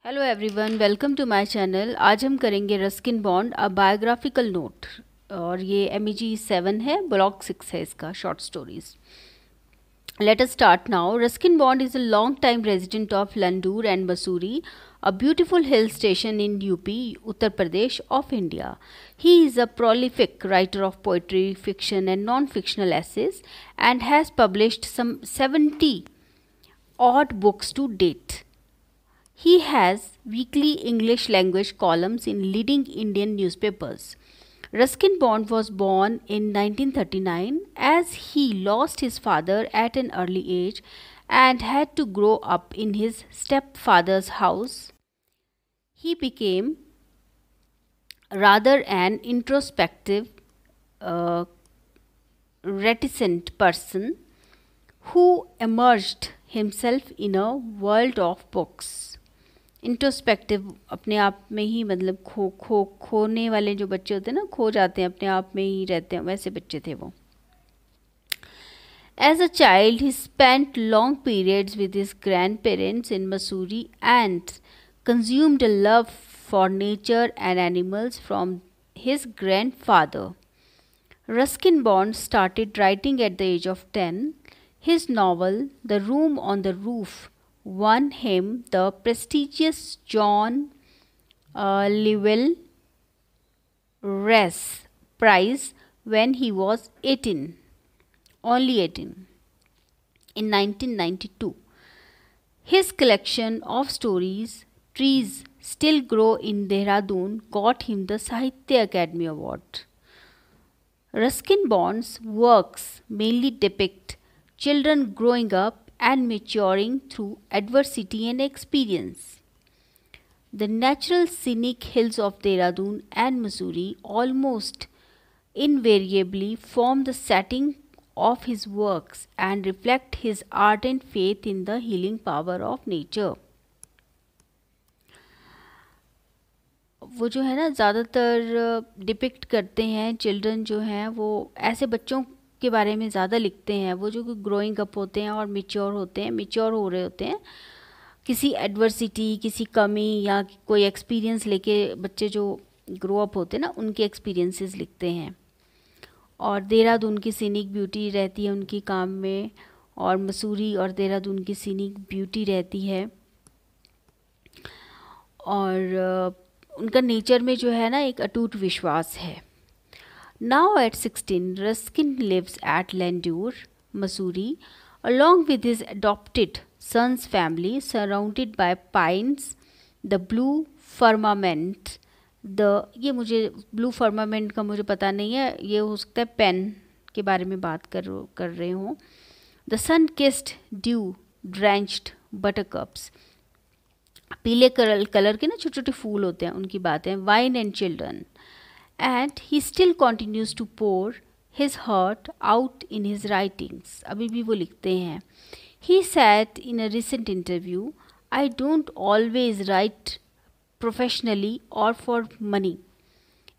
Hello everyone, welcome to my channel. आज हम करेंगे Ruskin Bond a biographical note और ये MEG7 है, ब्लॉक 6 है इसका short stories. Let us start now. Ruskin Bond is a long-time resident of Landur and Mussoorie, a beautiful hill station in UP, Uttar Pradesh of India. He is a prolific writer of poetry, fiction and non-fictional essays and has published some 70 odd books to date. He has weekly English language columns in leading Indian newspapers. Ruskin Bond was born in 1939 as he lost his father at an early age and had to grow up in his stepfather's house. He became rather an introspective, uh, reticent person who emerged himself in a world of books. Introspective, अपने आप में ही, मतलब खोने वाले जो बच्चे होते हैं ना, खो जाते हैं, अपने आप में ही रहते हैं, वैसे बच्चे थे वो. As a child, he spent long periods with his grandparents in Mussoorie and consumed a love for nature and animals from his grandfather. Ruskin Bond started writing at the age of 10. His novel, The Room on the Roof, won him the prestigious John Llewellyn Rhys Prize when he was 18, only 18, in 1992. His collection of stories, Trees Still Grow in Dehradun, got him the Sahitya Academy Award. Ruskin Bond's works mainly depict children growing up and maturing through adversity and experience. The natural scenic hills of Dehradun and Mussoorie almost invariably form the setting of his works and reflect his ardent faith in the healing power of nature. वो जो है ना, ज़्यादातर depict करते हैं, children जो हैं वो ऐसे बच्चों के बारे में ज़्यादा लिखते हैं, वो जो ग्रोइंग अप होते हैं और मिच्योर होते हैं, मिच्योर हो रहे होते हैं, किसी एडवर्सिटी, किसी कमी या कोई एक्सपीरियंस लेके बच्चे जो ग्रो अप होते हैं ना, उनके एक्सपीरियंसेस लिखते हैं. और देहरादून की सीनिक ब्यूटी रहती है उनकी काम में, और मसूरी और देहरादून की सीनिक ब्यूटी रहती है, और उनका नेचर में जो है ना एक अटूट विश्वास है. Now at 16, Ruskin lives at Landur, Mussoorie, along with his adopted son's family, surrounded by pines, the blue firmament. ये मुझे blue firmament का मुझे पता नहीं है, ये हो सकता है पेन के बारे में बात कर रहे हो. The sun-kissed, dew-drenched buttercups. पीले कलर के ना छोटे छोटे फूल होते हैं, उनकी बात है. Wine and children. And he still continues to pour his heart out in his writings. अभी भी वो लिखते हैं. He said in a recent interview, I don't always write professionally or for money.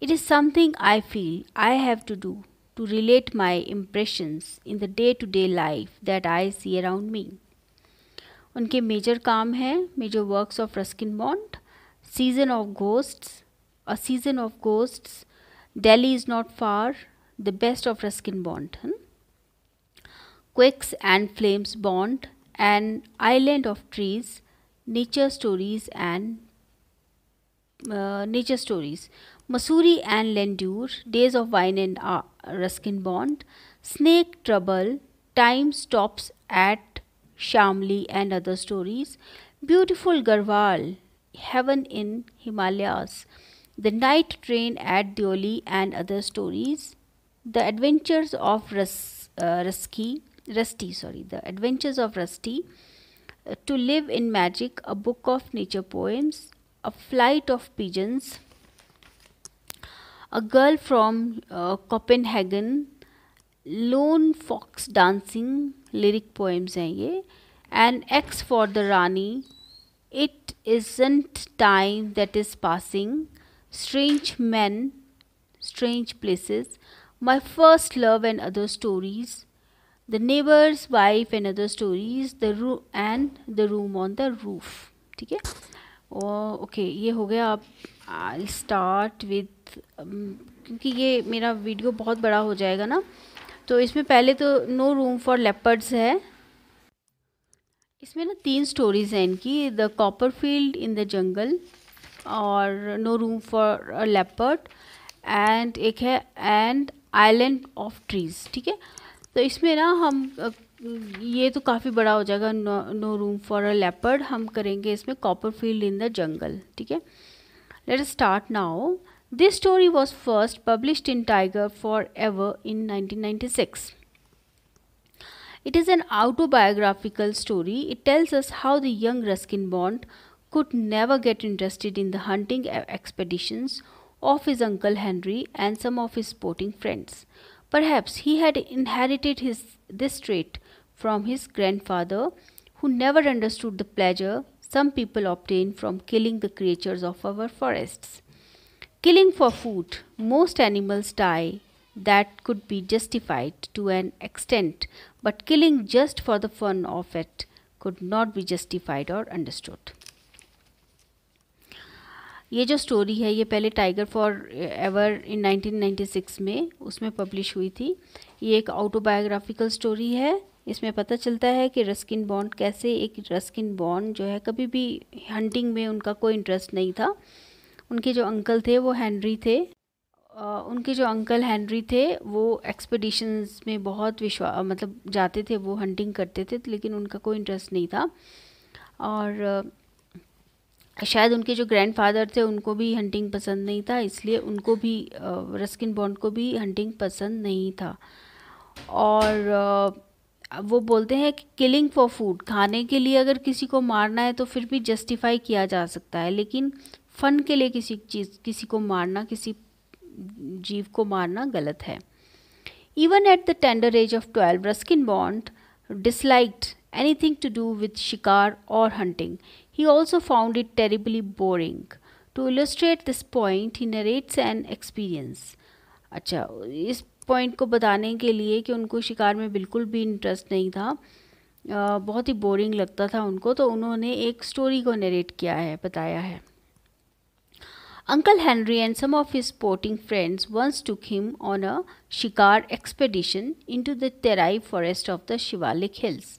It is something I feel I have to do to relate my impressions in the day-to-day life that I see around me. उनके major काम हैं, major works of Ruskin Bond: season of ghosts, A Season of Ghosts, Delhi is Not Far, The Best of Ruskin Bond, Quakes and Flames Bond, An Island of Trees, Nature Stories and Nature Stories, Mussoorie and Landur, Days of Wine and Ruskin Bond, Snake Trouble, Time Stops at Shamli and Other Stories, Beautiful Garhwal, Heaven in Himalayas, The Night Train at Deoli and Other Stories, The Adventures of Rusty, The Adventures of Rusty, To Live in Magic, A Book of Nature Poems, A Flight of Pigeons, A Girl from Copenhagen, Lone Fox Dancing, lyric poems हैं ये, An X for the Rani, It Isn't Time That Is Passing, Strange Men, Strange Places, My First Love and Other Stories, The Neighbor's Wife and Other Stories, The Room on the Roof. ठीक है. Okay, ये हो गया। अब I start with, क्योंकि ये मेरा video बहुत बड़ा हो जाएगा ना, तो इसमें पहले तो नो रूम फॉर लेपर्ड्स है। इसमें ना 3 स्टोरीज हैं इनकी, the Copperfield in the jungle, और no room for a leopard, and एक है एंड आइलैंड ऑफ ट्रीज। ठीक है, तो इसमें ना हम ये तो काफ़ी बड़ा हो जाएगा, no room for a leopard, हम करेंगे इसमें कॉपरफील्ड इन द जंगल। ठीक है, let us start now. This story was first published in tiger for ever in 1996. It is an autobiographical story. It tells us how the young Ruskin Bond could never get interested in the hunting expeditions of his uncle Henry and some of his sporting friends. Perhaps he had inherited this trait from his grandfather, who never understood the pleasure some people obtain from killing the creatures of our forests. Killing for food. Most animals die. That could be justified to an extent, but killing just for the fun of it could not be justified or understood. ये जो story है ये पहले tiger for ever in 1996 में उसमें publish हुई थी। ये एक ऑटोबायोग्राफिकल स्टोरी है। इसमें पता चलता है कि रस्किन बॉन्ड कैसे, एक रस्किन बॉन्ड जो है कभी भी हंटिंग में उनका कोई इंटरेस्ट नहीं था। उनके जो अंकल थे वो हेनरी थे। उनके जो अंकल हेनरी थे वो एक्सपीडिशंस में बहुत मतलब जाते थे, वो हंटिंग करते थे, लेकिन उनका कोई इंटरेस्ट नहीं था। और शायद उनके जो ग्रैंडफादर थे उनको भी हंटिंग पसंद नहीं था, इसलिए उनको भी रस्किन बॉन्ड को भी हंटिंग पसंद नहीं था। और वो बोलते हैं कि किलिंग फॉर फूड, खाने के लिए अगर किसी को मारना है तो फिर भी जस्टिफाई किया जा सकता है, लेकिन फ़न के लिए किसी को मारना, किसी जीव को मारना गलत है। Even at the tender age of 12, Ruskin Bond disliked anything to do with shikar or hunting. He also found it terribly boring. To illustrate this point, he narrates an experience. अच्छा, इस पॉइंट को बताने के लिए कि उनको शिकार में बिल्कुल भी इंटरेस्ट नहीं था, बहुत ही बोरिंग लगता था उनको, तो उन्होंने एक स्टोरी को नरेट किया है, बताया है। Uncle Henry and some of his sporting friends once took him on a shikar expedition into the terai forest of the Shivalik hills.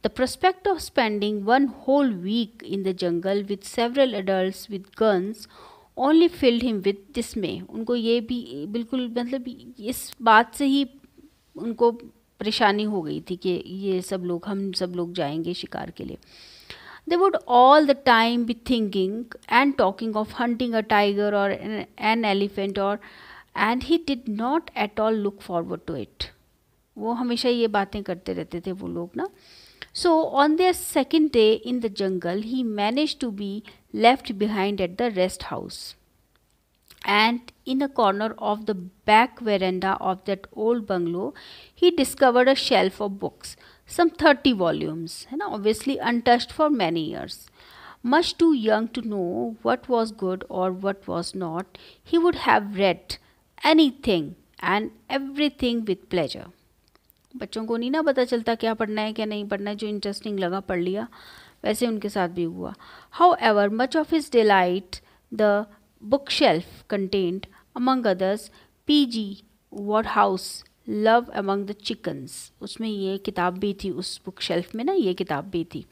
The prospect of spending one whole week in the jungle with several adults with guns only filled him with dismay. उनको ये भी बिल्कुल मतलब इस बात से ही उनको परेशानी हो गई थी कि ये हम सब लोग जाएंगे शिकार के लिए। They would all the time be thinking and talking of hunting a tiger or an elephant, and he did not at all look forward to it. वो हमेशा ये बातें करते रहते थे वो लोग ना। So on their second day in the jungle, he managed to be left behind at the rest house. And in a corner of the back veranda of that old bungalow, he discovered a shelf of books, some 30 volumes, है ना, obviously untouched for many years. Much too young to know what was good or what was not, he would have read anything and everything with pleasure. बच्चों को नहीं ना पता चलता क्या पढ़ना है क्या नहीं पढ़ना है, जो इंटरेस्टिंग लगा पढ़ लिया, वैसे उनके साथ भी हुआ। However, much of his delight, the bookshelf contained, among others, P.G. Wodehouse, love among the chickens. उसमें ये किताब भी थी, उस बुक शेल्फ में ना ये किताब भी थी।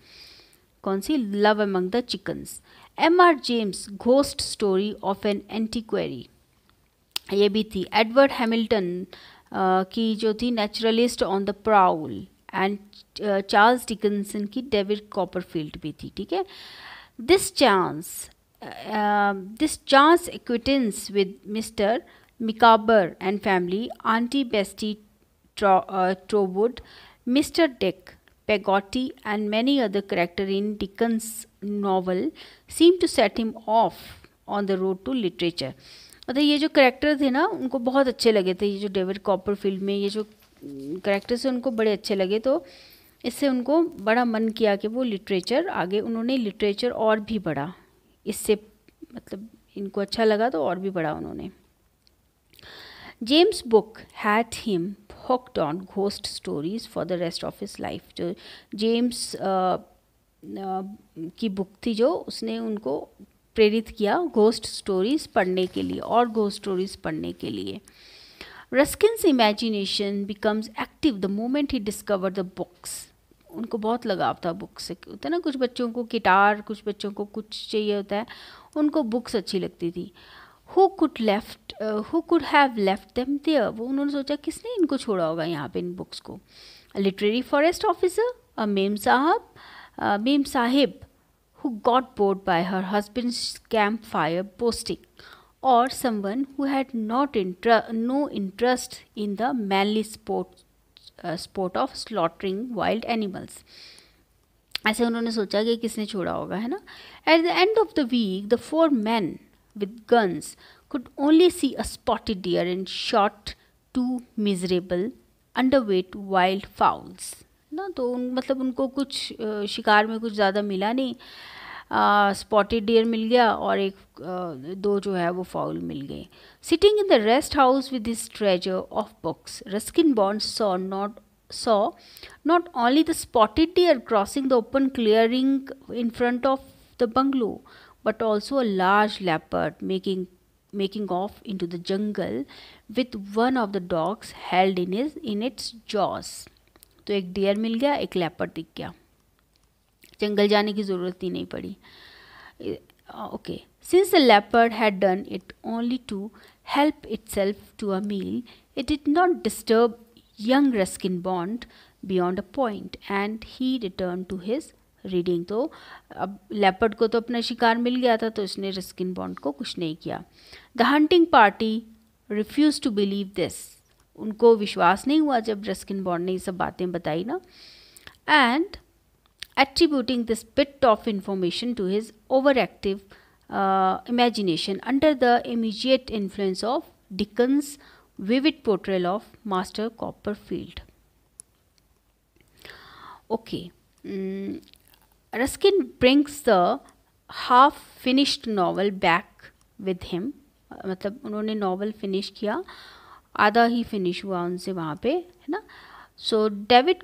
कौन सी? Love among the chickens. M.R. James, ghost story of an antiquary, ये भी थी। एडवर्ड हैमिल्टन की जो थी naturalist on the prowl, and Charles Dickinson की डेविड कॉपरफील्ड भी थी। ठीक है, this chance acquaintance with mister Micawber and family, Auntie Bestie Trowwood, Mr. Dick, Peggotty, and many other characters in Dickens' novel seemed to set him off on the road to literature. मतलब ये जो character थे ना उनको बहुत अच्छे लगे थे, ये जो डेविड कॉपरफील्ड में ये जो करेक्टर्स हैं उनको बड़े अच्छे लगे, तो इससे उनको बड़ा मन किया कि वो लिटरेचर आगे, उन्होंने लिटरेचर और भी बढ़ा इससे, मतलब इनको अच्छा लगा तो और भी बढ़ा उन्होंने। James' book had him hooked on ghost stories for the rest of his life. जो जेम्स की बुक थी जो उसने उनको प्रेरित किया घोस्ट स्टोरीज पढ़ने के लिए और घोस्ट स्टोरीज पढ़ने के लिए. Ruskin's imagination becomes active the moment he discover the books. उनको बहुत लगाव था बुक से. होता है ना, कुछ बच्चों को गिटार, कुछ बच्चों को कुछ चाहिए होता है, उनको बुक्स अच्छी लगती थी. Who could have left them there. वो उन्होंने सोचा किसने इनको छोड़ा होगा यहाँ पे इन बुक्स को. Literary forest officer, a memsahib who got bored by her husband's campfire boasting, or someone who had no interest in the manly sport of slaughtering wild animals. ऐसे उन्होंने सोचा कि किसने छोड़ा होगा, है ना. At the end of the week, the 4 men with guns could only see a spotted deer and shot 2 miserable underweight wild fowls. ना तो मतलब उनको कुछ शिकार में कुछ ज़्यादा मिला नहीं. स्पॉटेड डियर मिल गया और एक 2 जो है वो फाउल मिल गए. Sitting in the rest house with this treasure of books, Ruskin bond saw not only the spotted deer crossing the open clearing in front of the bungalow, but also a large leopard making off into the jungle with one of the dogs held in its jaws. तो एक dear मिल गया, एक leopard दिख गया. जंगल जाने की ज़रूरत ही नहीं पड़ी. Okay. Since the leopard had done it only to help itself to a meal, it did not disturb young Ruskin Bond beyond a point and he return to his reading. तो अब लेपर्ड को तो अपना शिकार मिल गया था, तो इसने रस्किन बॉन्ड को कुछ नहीं किया. The hunting party refuse to believe this. उनको विश्वास नहीं हुआ जब रस्किन बॉन्ड ने ये सब बातें बताई ना. And attributing this bit of information to his overactive imagination under the immediate influence of Dickens' vivid portrayal of Master Copperfield. Okay. Ruskin brings the half-finished novel back with him. मतलब उन्होंने novel finish किया, आधा ही finish हुआ उनसे वहाँ पे, है ना. सो डेविड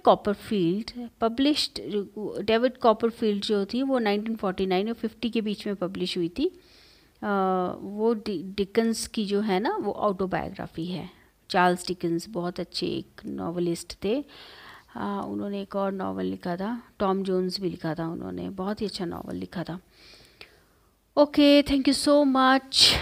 कॉपरफील्ड जो थी वो 1949 और 50 के बीच में पब्लिश हुई थी. वो डिकन्स की जो है ना वो ऑटोबायोग्राफी है. चार्ल्स डिकन्स बहुत अच्छे एक नॉवलिस्ट थे. उन्होंने एक और नॉवल लिखा था, टॉम जोन्स भी लिखा था उन्होंने, बहुत ही अच्छा नॉवल लिखा था. Okay, thank you so much.